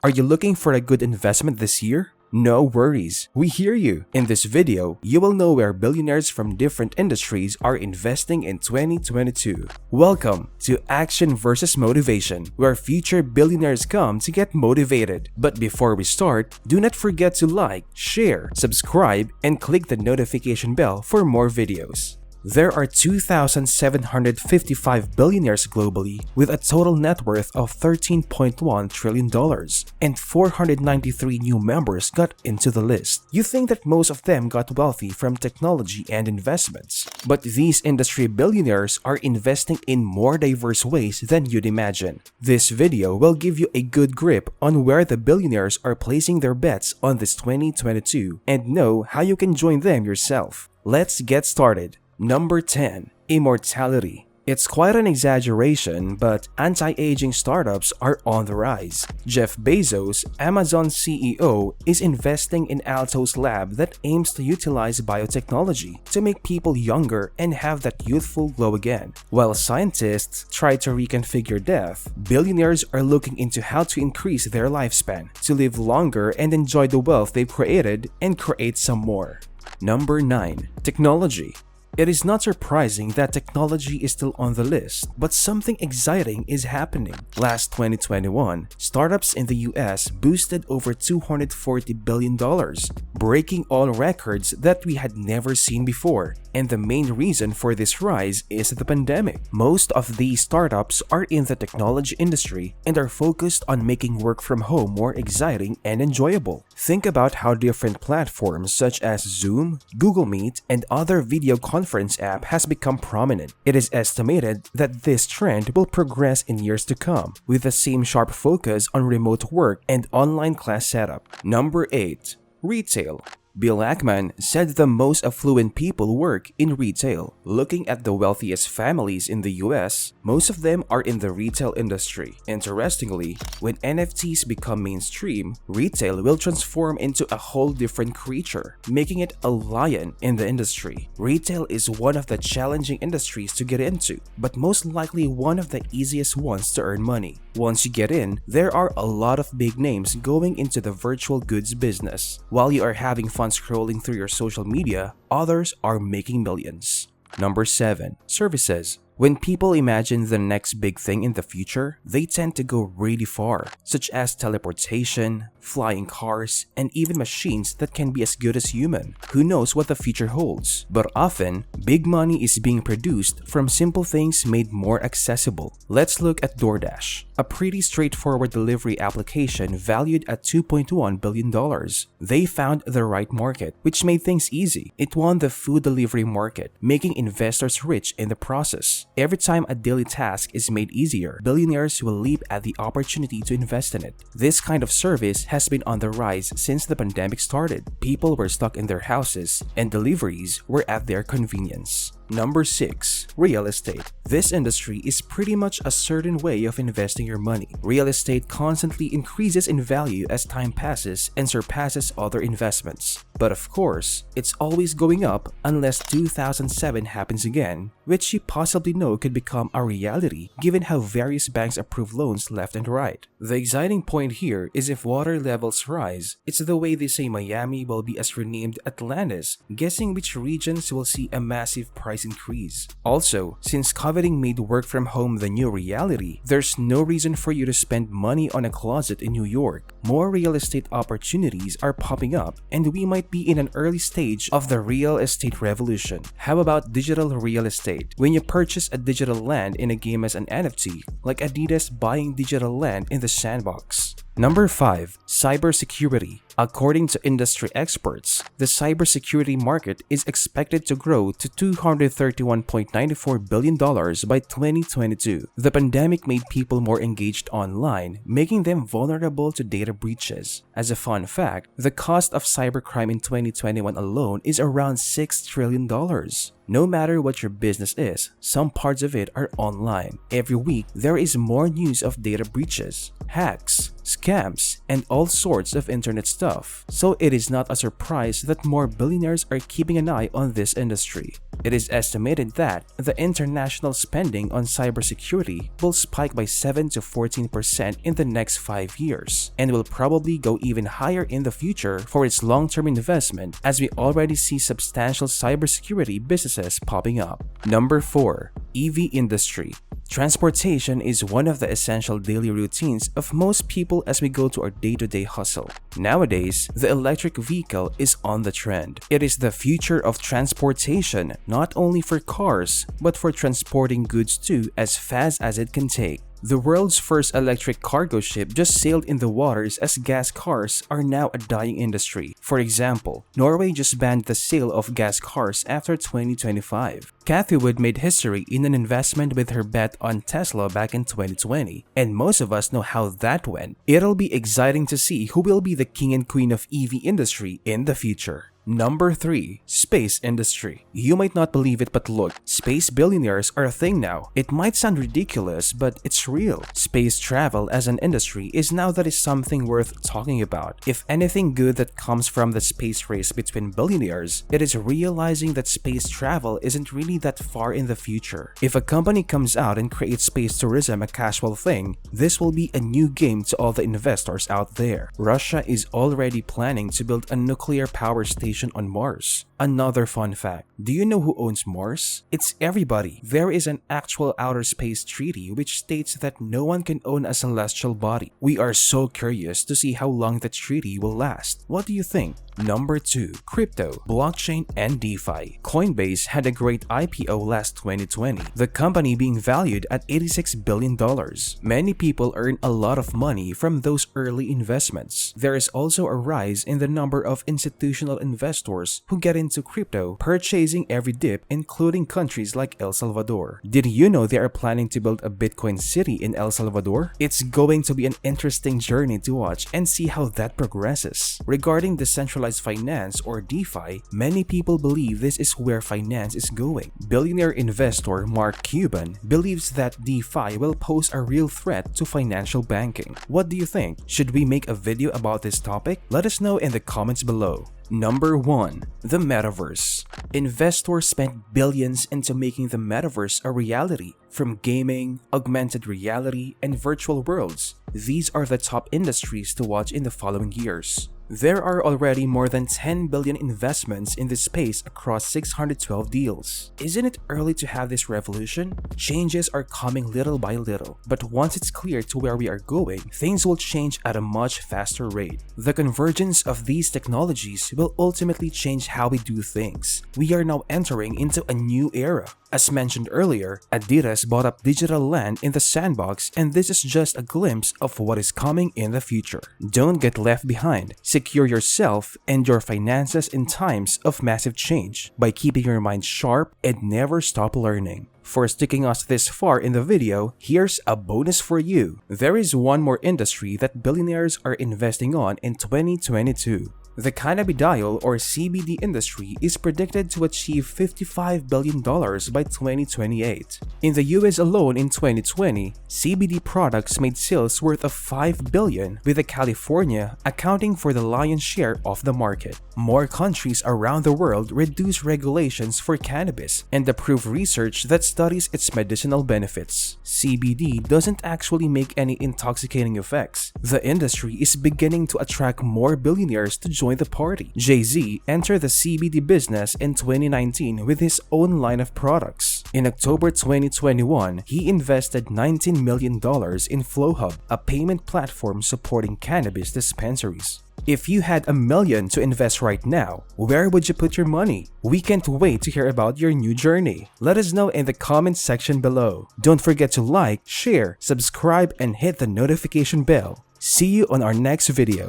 Are you looking for a good investment this year? No worries, we hear you. In this video, you will know where billionaires from different industries are investing in 2022. Welcome to Action versus Motivation, where future billionaires come to get motivated. But before we start, do not forget to like, share, subscribe, and click the notification bell for more videos. There are 2,755 billionaires globally with a total net worth of $13.1 trillion, and 493 new members got into the list. You think that most of them got wealthy from technology and investments, but these industry billionaires are investing in more diverse ways than you'd imagine. This video will give you a good grip on where the billionaires are placing their bets on this 2022 and know how you can join them yourself. Let's get started. Number 10. Immortality. It's quite an exaggeration, but anti-aging startups are on the rise. Jeff Bezos, Amazon's CEO, is investing in Altos Lab that aims to utilize biotechnology to make people younger and have that youthful glow again. While scientists try to reconfigure death, billionaires are looking into how to increase their lifespan, to live longer and enjoy the wealth they've created and create some more. Number 9. Technology. It is not surprising that technology is still on the list, but something exciting is happening. Last 2021, startups in the US boosted over $240 billion, breaking all records that we had never seen before. And the main reason for this rise is the pandemic. Most of these startups are in the technology industry and are focused on making work from home more exciting and enjoyable. Think about how different platforms such as Zoom, Google Meet, and other video conference app has become prominent. It is estimated that this trend will progress in years to come, with the same sharp focus on remote work and online class setup. Number 8. Retail. Bill Ackman said the most affluent people work in retail. Looking at the wealthiest families in the US, most of them are in the retail industry. Interestingly, when NFTs become mainstream, retail will transform into a whole different creature, making it a lion in the industry. Retail is one of the challenging industries to get into, but most likely one of the easiest ones to earn money. Once you get in, there are a lot of big names going into the virtual goods business. While you are having fun scrolling through your social media, others are making millions. Number 7. Services. When people imagine the next big thing in the future, they tend to go really far, such as teleportation, flying cars, and even machines that can be as good as human. Who knows what the future holds? But often, big money is being produced from simple things made more accessible. Let's look at DoorDash, a pretty straightforward delivery application valued at $2.1 billion. They found the right market, which made things easy. It won the food delivery market, making investors rich in the process. Every time a daily task is made easier, billionaires will leap at the opportunity to invest in it. This kind of service has been on the rise since the pandemic started. People were stuck in their houses, and deliveries were at their convenience. Number 6. Real estate. This industry is pretty much a certain way of investing your money. Real estate constantly increases in value as time passes and surpasses other investments. But of course, it's always going up unless 2007 happens again, which you possibly know could become a reality given how various banks approve loans left and right. The exciting point here is if water levels rise, it's the way they say Miami will be as renamed Atlantis, guessing which regions will see a massive price increase. Also, since coveting made work from home the new reality, there's no reason for you to spend money on a closet in New York. More real estate opportunities are popping up, and we might be in an early stage of the real estate revolution. How about digital real estate? When you purchase a digital land in a game as an NFT, like Adidas buying digital land in the sandbox. Number 5. Cybersecurity. According to industry experts, the cybersecurity market is expected to grow to $231.94 billion by 2022. The pandemic made people more engaged online, making them vulnerable to data breaches. As a fun fact, the cost of cybercrime in 2021 alone is around $6 trillion. No matter what your business is, some parts of it are online. Every week, there is more news of data breaches, hacks, scams, and all sorts of internet stuff stuff, so it is not a surprise that more billionaires are keeping an eye on this industry. It is estimated that the international spending on cybersecurity will spike by 7 to 14% in the next 5 years, and will probably go even higher in the future for its long-term investment, as we already see substantial cybersecurity businesses popping up. Number 4. EV industry. Transportation is one of the essential daily routines of most people as we go to our day-to-day hustle. Nowadays, the electric vehicle is on the trend. It is the future of transportation, not only for cars, but for transporting goods too, as fast as it can take. The world's first electric cargo ship just sailed in the waters, as gas cars are now a dying industry. For example, Norway just banned the sale of gas cars after 2025. Cathy Wood made history in an investment with her bet on Tesla back in 2020, and most of us know how that went. It'll be exciting to see who will be the king and queen of EV industry in the future. Number 3. Space industry. You might not believe it, but look, space billionaires are a thing now. It might sound ridiculous, but it's real. Space travel as an industry is now that is something worth talking about. If anything good that comes from the space race between billionaires, it is realizing that space travel isn't really that far in the future. If a company comes out and creates space tourism a casual thing, this will be a new game to all the investors out there. Russia is already planning to build a nuclear power station on Mars. Another fun fact, do you know who owns Mars? It's everybody. There is an actual outer space treaty which states that no one can own a celestial body. We are so curious to see how long the treaty will last. What do you think? Number 2. Crypto, blockchain, and DeFi. Coinbase had a great IPO last 2020, the company being valued at $86 billion. Many people earn a lot of money from those early investments. There is also a rise in the number of institutional investors who get into crypto, purchasing every dip, including countries like El Salvador. Did you know they are planning to build a Bitcoin city in El Salvador? It's going to be an interesting journey to watch and see how that progresses. Regarding decentralized finance or DeFi, many people believe this is where finance is going. Billionaire investor Mark Cuban believes that DeFi will pose a real threat to financial banking. What do you think? Should we make a video about this topic? Let us know in the comments below. Number 1. The Metaverse. Investors spent billions into making the Metaverse a reality. From gaming, augmented reality, and virtual worlds, these are the top industries to watch in the following years. There are already more than 10 billion investments in this space across 612 deals. Isn't it early to have this revolution? Changes are coming little by little, but once it's clear to where we are going, things will change at a much faster rate. The convergence of these technologies will ultimately change how we do things. We are now entering into a new era. As mentioned earlier, Adidas bought up digital land in the sandbox, and this is just a glimpse of what is coming in the future. Don't get left behind. Secure yourself and your finances in times of massive change by keeping your mind sharp and never stop learning. For sticking us this far in the video, here's a bonus for you. There is one more industry that billionaires are investing on in 2022. The cannabidiol or CBD industry is predicted to achieve $55 billion by 2028. In the US alone in 2020, CBD products made sales worth of $5 billion, with California accounting for the lion's share of the market. More countries around the world reduce regulations for cannabis and approve research that studies its medicinal benefits. CBD doesn't actually make any intoxicating effects. The industry is beginning to attract more billionaires to join the party. Jay-Z entered the CBD business in 2019 with his own line of products. In October 2021, he invested $19 million in FlowHub, a payment platform supporting cannabis dispensaries. If you had $1 million to invest right now, where would you put your money? We can't wait to hear about your new journey. Let us know in the comments section below. Don't forget to like, share, subscribe, and hit the notification bell. See you on our next video.